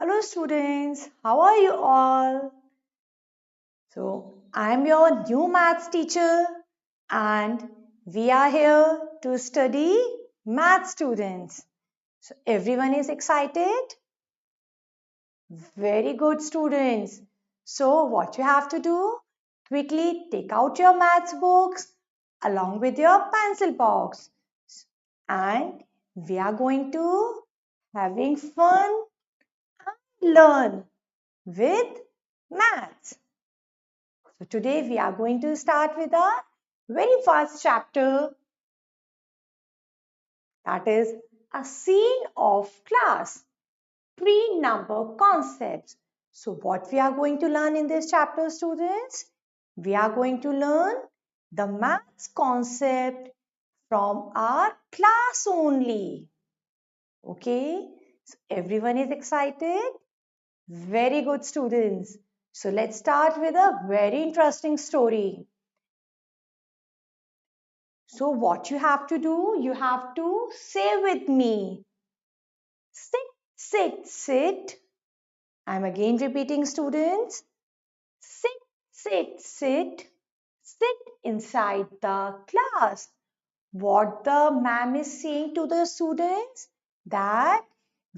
Hello students, how are you all? So, I am your new maths teacher and we are here to study math students. So, everyone is excited? Very good students. So, what you have to do? Quickly take out your maths books along with your pencil box and we are going to having fun and learn with maths. So today we are going to start with our very first chapter, that is a scene of class, pre-number concepts. So what we are going to learn in this chapter, students? We are going to learn the maths concept from our class only. Okay, so everyone is excited? Very good students. So let's start with a very interesting story. So what you have to do, you have to say with me. Sit, sit, sit. I'm again repeating students. Sit, sit, sit. Sit inside the class. What the ma'am is saying to the students that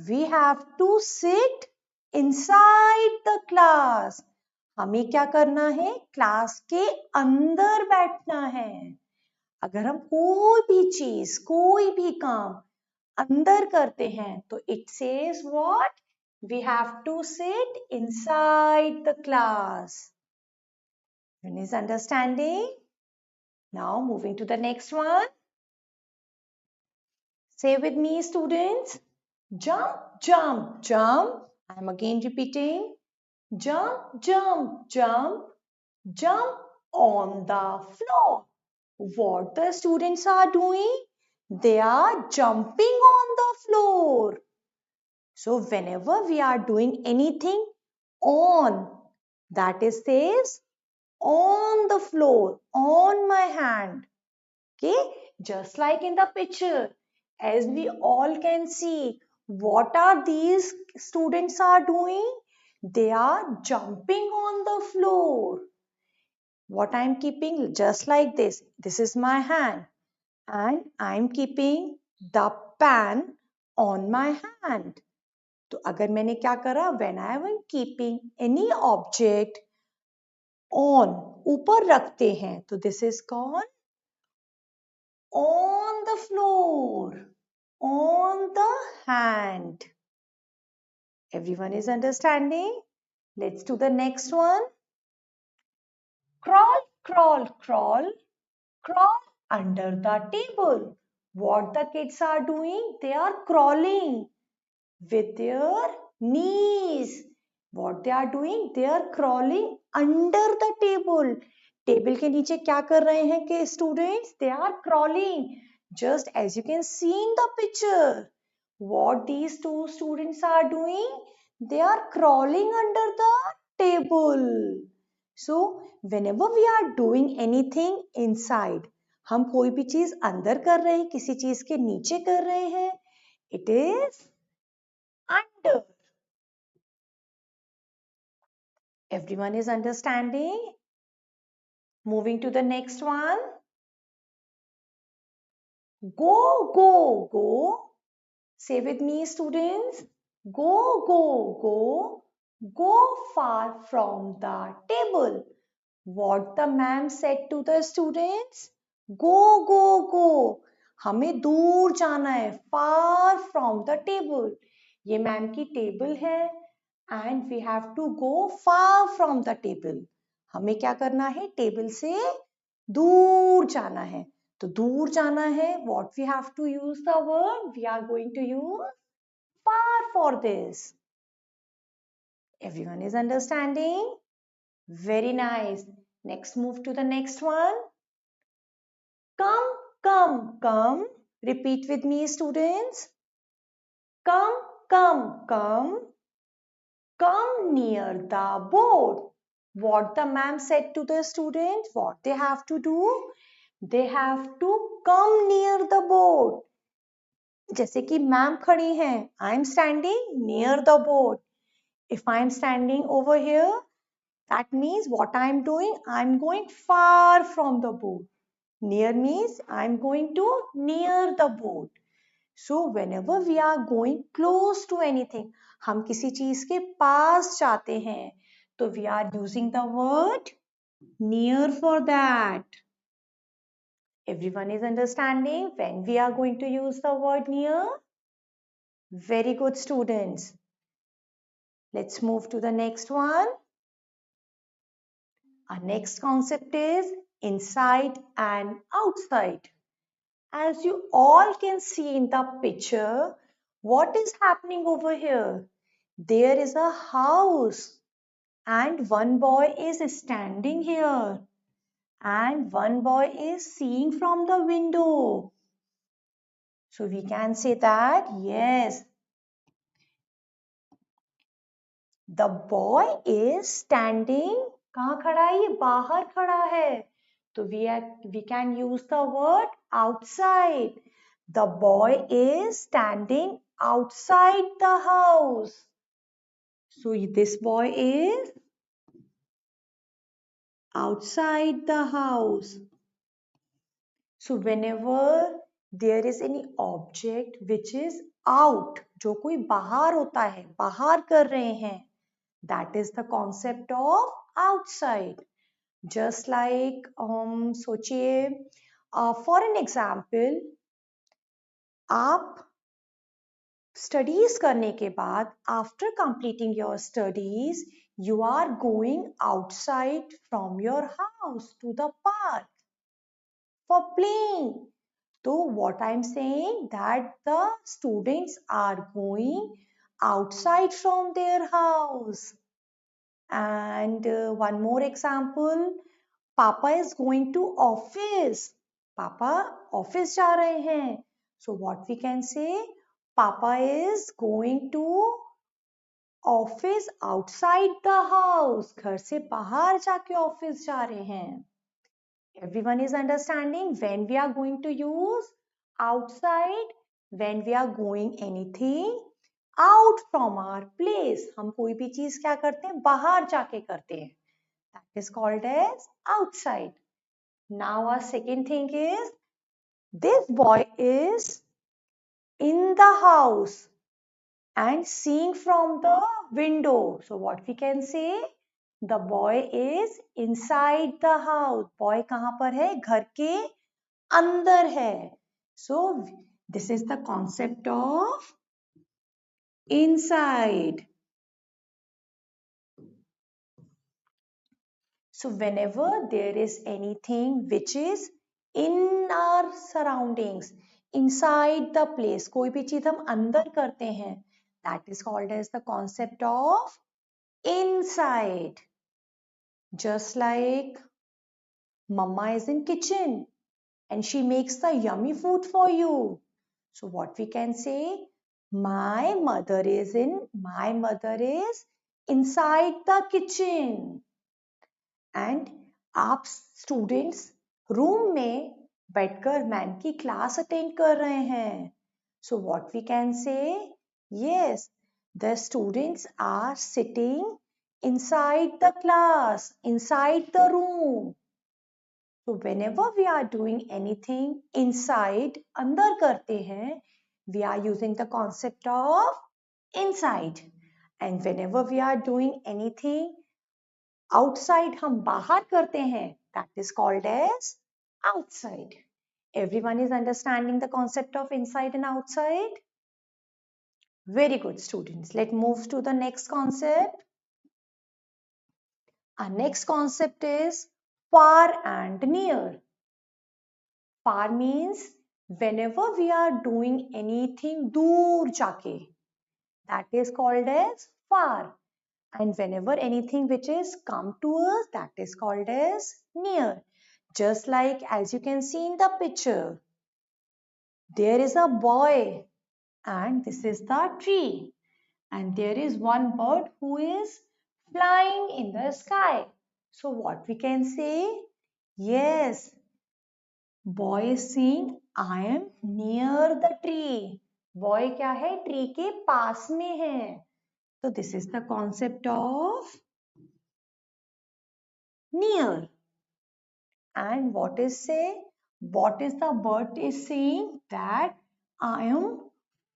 we have to sit inside the class. हमें क्या करना है? Class के अंदर बैठना है. अगर हम कोई भी चीज कोई भी काम अंदर करते हैं तो it says what we have to sit inside the class. Is understanding? Now moving to the next one. Say with me students. Jump, jump, jump. I am again repeating. Jump, jump, jump. Jump on the floor. What the students are doing? They are jumping on the floor. So whenever we are doing anything on, that is says on the floor, on my hand. Okay, just like in the picture, as we all can see, what are these students are doing? They are jumping on the floor. What I am keeping just like this. This is my hand and I am keeping the pen on my hand. तो अगर मैंने क्या करा, when I am keeping any object on, ऊपर रखते हैं तो this is called on the floor, on the hand. Everyone is understanding? Let's do the next one. Crawl, crawl, crawl, crawl under the table. What the kids are doing? They are crawling with their knees. What they are doing? They are crawling under the table. Table के नीचे क्या कर रहे हैं कि students? They are crawling. Just as you can see in the picture. What these two students are doing? They are crawling under the table. So whenever we are doing anything inside, हम कोई भी चीज अंदर कर रहे हैं, किसी चीज के नीचे कर रहे हैं, it is under. Everyone is understanding? Moving to the next one. Go, go, go. Say with me, students. Go, go, go. Go far from the table. What the ma'am said to the students? Go, go, go. हमें दूर जाना है. Far from the table. ये ma'am की table है and we have to go far from the table. हमें क्या करना है? टेबल से दूर जाना है. तो दूर जाना है, what we have to use the word? We are going to use far for this. Everyone is understanding? Very nice. Next, move to the next one. Come, come, come. Repeat with me, students. Come, come, come. Come near the board. What the ma'am said to the students, what they have to do? They have to come near the board. जैसे कि ma'am खड़ी हैं, I am standing near the board. If I'm standing over here, that means what I'm doing, I'm going far from the board. Near means I'm going to near the board. So whenever we are going close to anything, हम किसी चीज के पास जाते हैं, तो we are using the word near for that. Everyone is understanding when we are going to use the word near? Very good, students. Let's move to the next one. Our next concept is inside and outside. As you all can see in the picture, what is happening over here? There is a house and one boy is standing here and one boy is seeing from the window. So we can say that, yes, the boy is standing. कहाँ खड़ा है? ये बाहर खड़ा है. तो we can use the word outside. The boy is standing outside the house. So this boy is outside the house. So whenever there is any object which is out, जो कोई बाहर होता है, बाहर कर रहे हैं, that is the concept of outside. Just like सोचिए, for an example, आप स्टडीज करने के बाद after completing your studies you are going outside from your house to the park for playing. So what I'm saying that the students are going outside from their house. And one more example, Papa is going to office. Papa office जा रहे हैं. So what we can say, Papa is going to office outside the house. घर से बाहर जाके office जा रहे हैं. Everyone is understanding when we are going to use outside, when we are going anything out from our place. हम कोई भी चीज क्या करते हैं? बाहर जाके करते हैं. That is called as outside. Now our second thing is, this boy is in the house and seeing from the window. So what we can say? The boy is inside the house. Boy कहाँ पर है? घर के अंदर है. So this is the concept of inside. So whenever there is anything which is in our surroundings, inside the place, कोई भी चीज हम अंदर करते हैं, that is called as the concept of inside. Just like Mama is in kitchen and she makes the yummy food for you. So what we can say? My mother is inside the kitchen. And आप students room में बैठकर ma'am की class attend कर रहे हैं. So what we can say? Yes, the students are sitting inside the class, inside the room. So whenever we are doing anything inside, अंदर करते हैं, we are using the concept of inside. And whenever we are doing anything outside, हम बाहर करते हैं, that is called as outside. Everyone is understanding the concept of inside and outside? Very good, students. Let's move to the next concept. Our next concept is far and near. Far means whenever we are doing anything दूर जाके, that is called as far. And whenever anything which is come to us, that is called as near. Just like as you can see in the picture, there is a boy and this is the tree. And there is one bird who is flying in the sky. So what we can say? Yes, boy is saying I am near the tree. Boy क्या है? Tree के पास में है. So this is the concept of near. And what is the bird is saying? That I am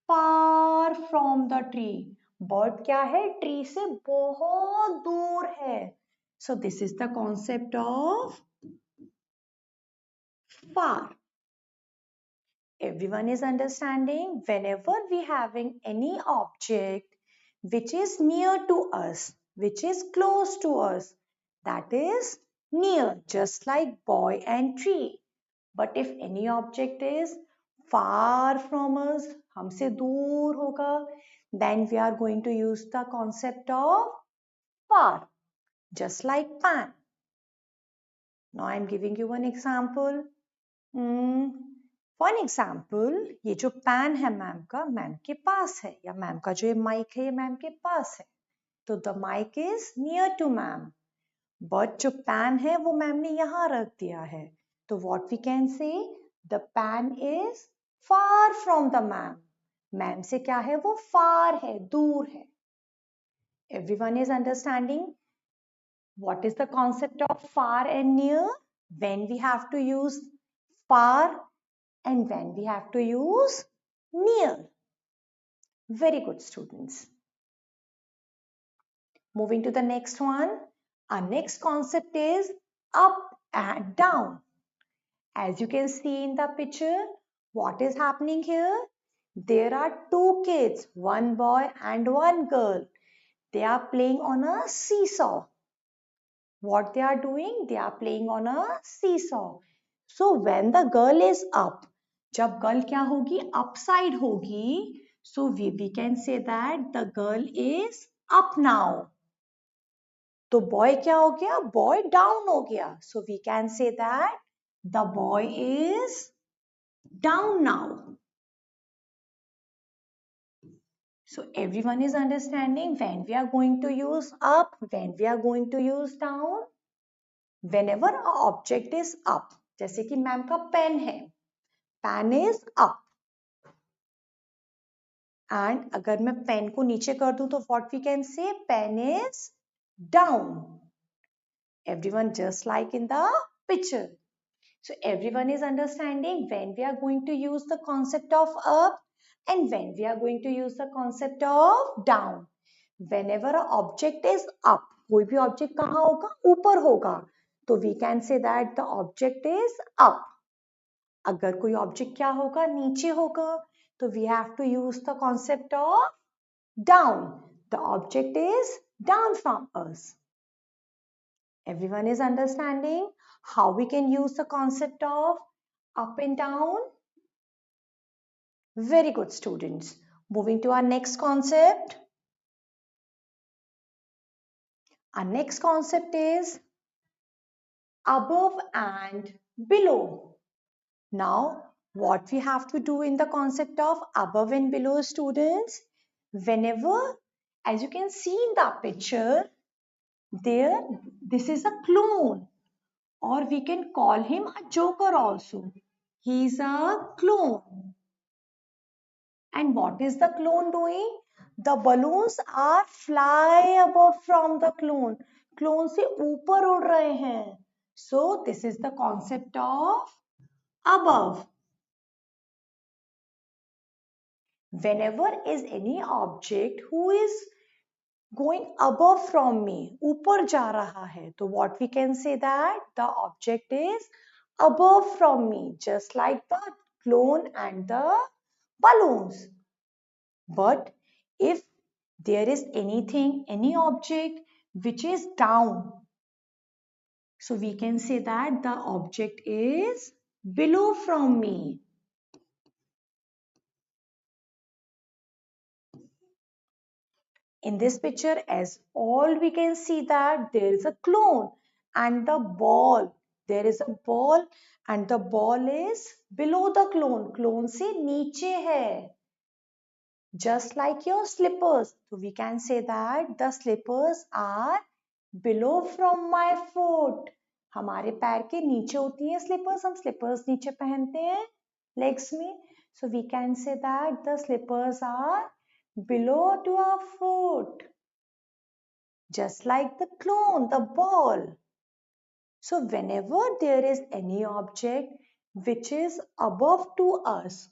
far from the tree. Bird क्या है? Tree से बहुत दूर है. So this is the concept of far. Everyone is understanding? Whenever we having any object which is near to us, which is close to us, that is near, just like boy and tree. But if any object is far from us, हमसे दूर होगा, then we are going to use the concept of far, just like pan. Now I am giving you one example. For example, ये जो pen है ma'am का, ma'am के पास है, या मैम का जो ये माइक है, ये मैम के पास है. तो the mike is near to ma'am, but जो पैन है वो मैम ने यहाँ रख दिया है. तो what we can say, the pen is far from the ma'am. Ma'am से क्या है? वो फार है, दूर है. Everyone is understanding what is the concept of far and near? When we have to use far and when we have to use near. Very good, students. Moving to the next one. Our next concept is up and down. As you can see in the picture, what is happening here? There are two kids, one boy and one girl. They are playing on a seesaw. What they are doing? They are playing on a seesaw. So when the girl is up, जब girl क्या होगी? Upside होगी. So we can say that the girl is up now. तो boy क्या हो गया? Boy down हो गया. So we can say that the boy is down now. So everyone is understanding when we are going to use up, when we are going to use down. Whenever a object is up, जैसे कि ma'am का pen है, pen is up. And अगर मैं pen को नीचे कर दूं तो what we can say, pen is down. Everyone just like in the picture. So everyone is understanding when we are going to use the concept of up and when we are going to use the concept of down. Whenever a object is up, कोई भी object कहाँ होगा? ऊपर होगा. तो we can say that the object is up. अगर कोई object क्या होगा? नीचे होगा. तो we have to use the concept of down. The object is down from us. Everyone is understanding how we can use the concept of up and down? Very good, students. Moving to our next concept. Our next concept is above and below. Now, what we have to do in the concept of above and below, students? Whenever, as you can see in the picture, there, this is a clone, or we can call him a joker also. He is a clone. And what is the clone doing? The balloons are fly above from the clone. Clone से ऊपर उड़ रहे हैं. So this is the concept of above. Whenever is any object who is going above from me, ऊपर जा रहा है, तो what we can say that the object is above from me, just like the clone and the balloons. But if there is anything, any object which is down, so we can say that the object is below from me. In this picture, as all we can see that there is a clone and the ball. There is a ball and the ball is below the clone. Clone से नीचे है. Just like your slippers. So we can say that the slippers are below from my foot. हमारे पैर के नीचे होती है slippers. हम slippers नीचे पहनते हैं legs में. So we can say that the slippers are below to our foot. just like the clone, the ball. So whenever there is any object which is above to us,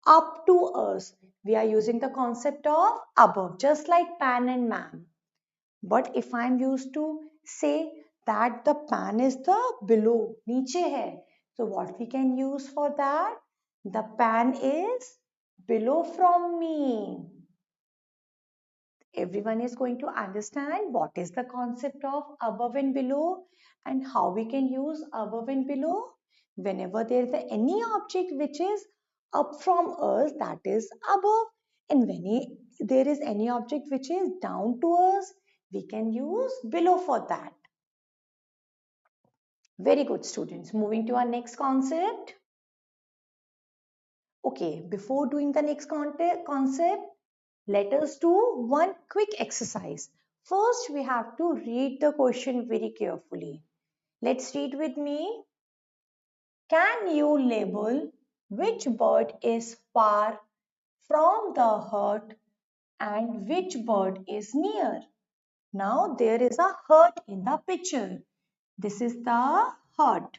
up to us, we are using the concept of above, just like pan and ma'am. But if I'm used to say that the pan is the below, niche hai. So what we can use for that? The pan is below from me. Everyone is going to understand what is the concept of above and below and how we can use above and below. Whenever there is any object which is up from us, that is above, and when there is any object which is down to us, we can use below for that. Very good, students. Moving to our next concept. Okay, before doing the next concept, let us do one quick exercise. First, we have to read the question very carefully. Let's read with me. Can you label which bird is far from the hut and which bird is near? Now, there is a hut in the picture. This is the hut.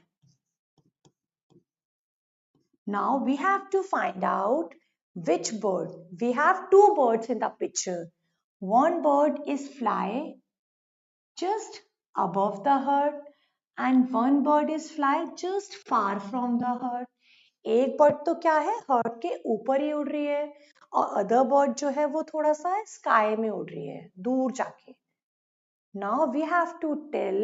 Now we have to find out which bird. We have two birds in the picture. One bird is fly just above the hut and one bird is fly just far from the hut. एक bird तो क्या है hurt के ऊपर ही उड़ रही है और अदर बर्ड जो है वो थोड़ा सा स्काई में उड़ रही है दूर जाके. Now we have to tell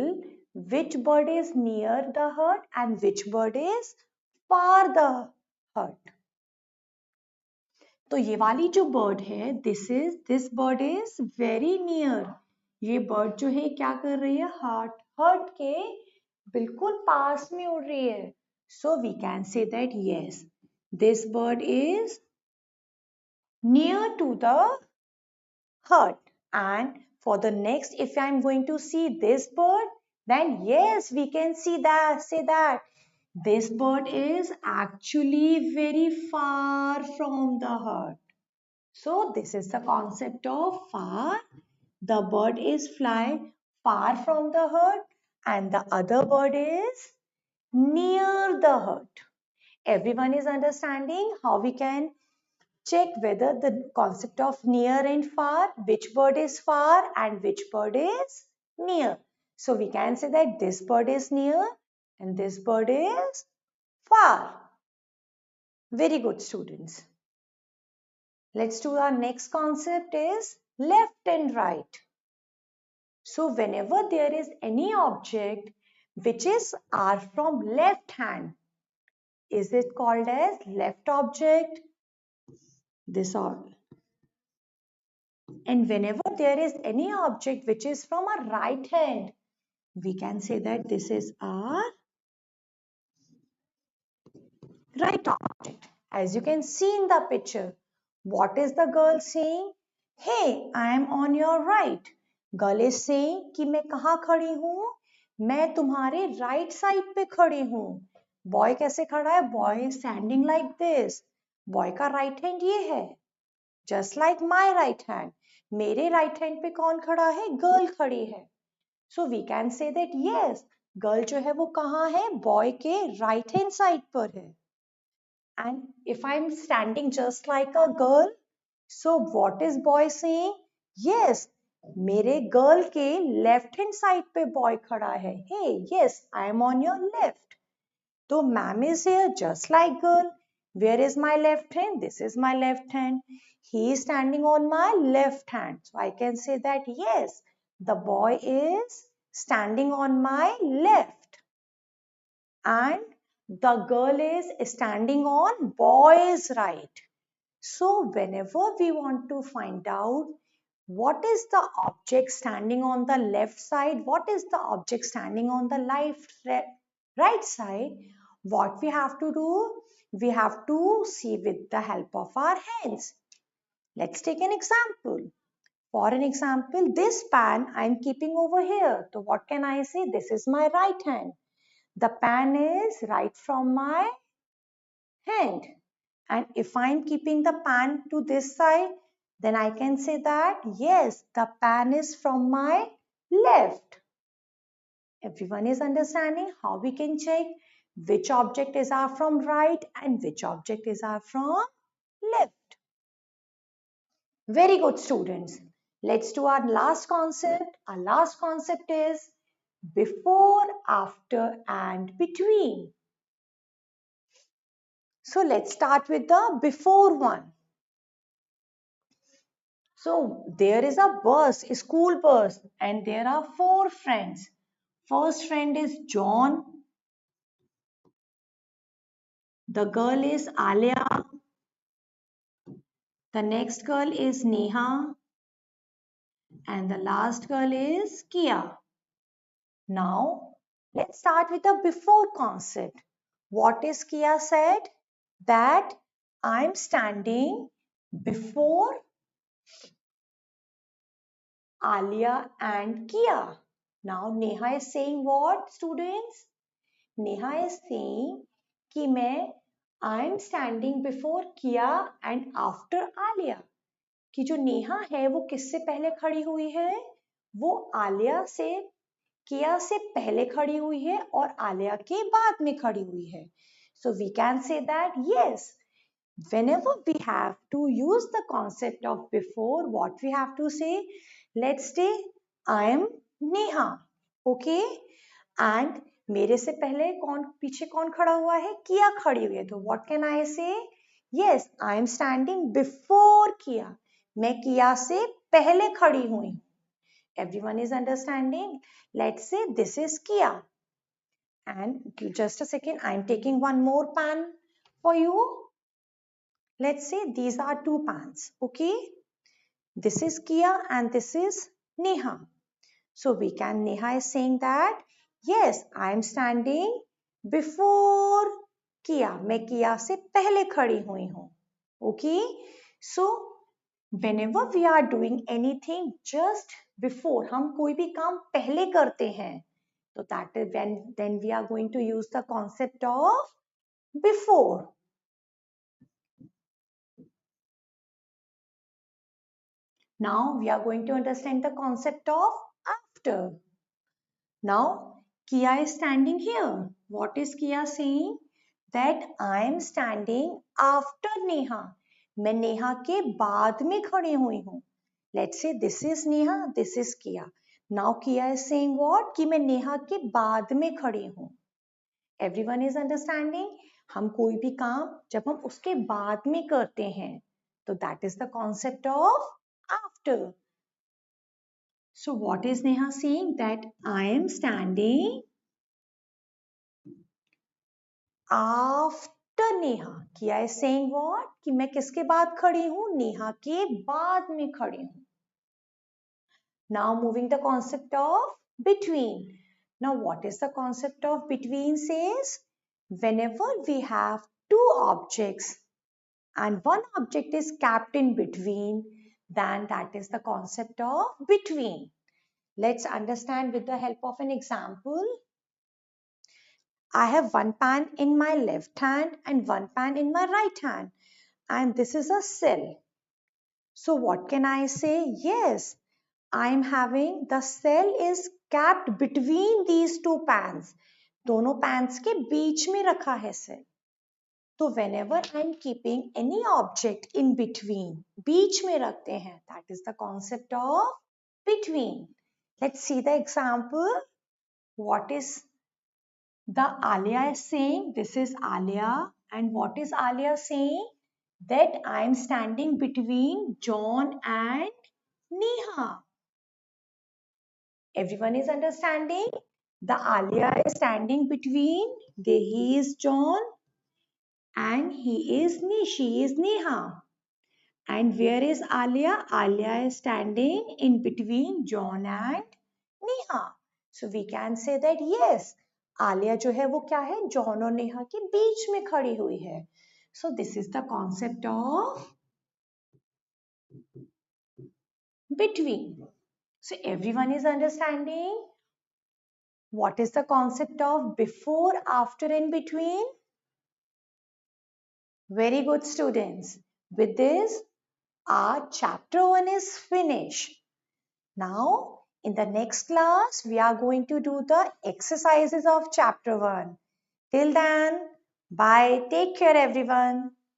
which bird is near the hut and which bird is far the hut. तो ये वाली जो बर्ड है this bird is very near. ये बर्ड जो है क्या कर रही है हर्ट के बिल्कुल पास में उड़ रही है. So we can say that yes this bird is near to the hut. And for the next, if I'm going to see this bird, then yes, we can say that this bird is actually very far from the hut. So this is the concept of far. The bird is fly far from the hut and the other bird is near the hut. Everyone is understanding how we can check whether the concept of near and far, which bird is far and which bird is near. So we can say that this bird is near and this bird is far. Very good, students. Let's do our next concept is left and right. So whenever there is any object which is are from left hand, is it called as left object? This all. And whenever there is any object which is from a right hand, we can say that this is our right object. As you can see in the picture, what is the girl saying? Hey, I am on your right. Girl is saying कि मैं कहाँ खड़ी हूँ? मैं तुम्हारे right side पे खड़ी हूँ. Boy कैसे खड़ा है? Boy is standing like this. Boy का right hand ये है. Just like my right hand. मेरे right hand पे कौन खड़ा है? Girl खड़ी है. So we can say that yes, girl जो है वो कहाँ है? Boy के right hand side पर है. And if I'm standing just like a girl, so what is boy saying? Yes, मेरे girl के left hand side पे boy खड़ा है. Hey, yes, I am on your left. So ma'am is here just like girl. Where is my left hand? This is my left hand. He is standing on my left hand. So I can say that yes, the boy is standing on my left. And the girl is standing on boy's right. So whenever we want to find out what is the object standing on the left side, what is the object standing on the right side, what we have to do? We have to see with the help of our hands. Let's take an example. For an example, this pan I am keeping over here. So what can I say? This is my right hand. The pan is right from my hand. And if I am keeping the pan to this side, then I can say that yes, the pan is from my left. Everyone is understanding how we can check which object is our from right and which object is our from left. Very good, students. Let's do our last concept. Our last concept is before, after and between. So let's start with the before one. So there is a bus, a school bus, and there are 4 friends. First friend is John. The girl is Alia. The next girl is Neha. And the last girl is Kia. Now, let's start with the before concept. What is Kia said? That I'm standing before Alia and Kia. Now, Neha is saying what, students? Neha is saying कि मैं I'm standing before Kia and after Alia. कि जो नेहा है वो किससे पहले खड़ी हुई है? वो आलिया से किया से पहले खड़ी हुई है और आलिया के बाद में खड़ी हुई है. So we can say that yes, whenever we have to use the concept of before, what we have to say? Let's say I am Neha, okay? And मेरे से पहले कौन पीछे कौन खड़ा हुआ है? किया खड़ी हुई है. तो what can I say? Yes, I am standing before किया. मैं किया से पहले खड़ी हुई हूँ. Everyone is understanding? Let's say this is Kia. And just a second, I'm taking one more pan for you. Let's say these are 2 pans, okay? This is Kia and this is Neha. So Neha is saying that, yes, I am standing before Kia. मैं Kia से पहले खड़ी हुई हूँ. Okay? So whenever we are doing anything just before, हम कोई भी काम पहले करते हैं, so that is when then we are going to use the concept of before. Now we are going to understand the concept of after. Now Kia is standing here. What is Kia saying? That I am standing after Neha. मैं नेहा के बाद में खड़ी हुई हूँ. Let's say this is Neha, this is Kia. Now Kia is saying what? कि मैं नेहा के बाद में खड़ी हूँ. Everyone is understanding? हम कोई भी काम जब हम उसके बाद में करते हैं, तो that is the concept of after. So what is Neha saying? That I am standing after Neha. Kia is saying what? कि मैं किसके बाद खड़ी हूँ? नेहा के बाद में खड़ी हूँ. Now moving the concept of between. Now what is the concept of between says? Whenever we have 2 objects and one object is kept in between, then that is the concept of between. Let's understand with the help of an example. I have one pan in my left hand and one pan in my right hand, and this is a cell. So what can I say? Yes, I am having the cell is kept between these 2 pans. दोनों pans के बीच में रखा है cell. So whenever I am keeping any object in between, बीच में रखते हैं, that is the concept of between. Let's see the example. What is the Alia is saying? This is Alia. And what is Alia saying? That I am standing between John and Neha. Everyone is understanding? The Alia is standing between, he is John and she is Neha. And where is Alia? Alia is standing in between John and Neha. So we can say that yes, Alia जो है वो क्या है? John और Neha के बीच में खड़ी हुई है. So this is the concept of between. So everyone is understanding what is the concept of before, after and between? Very good, students. With this, our chapter 1 is finished. Now In the next class, we are going to do the exercises of chapter 1. Till then, bye. Take care, everyone.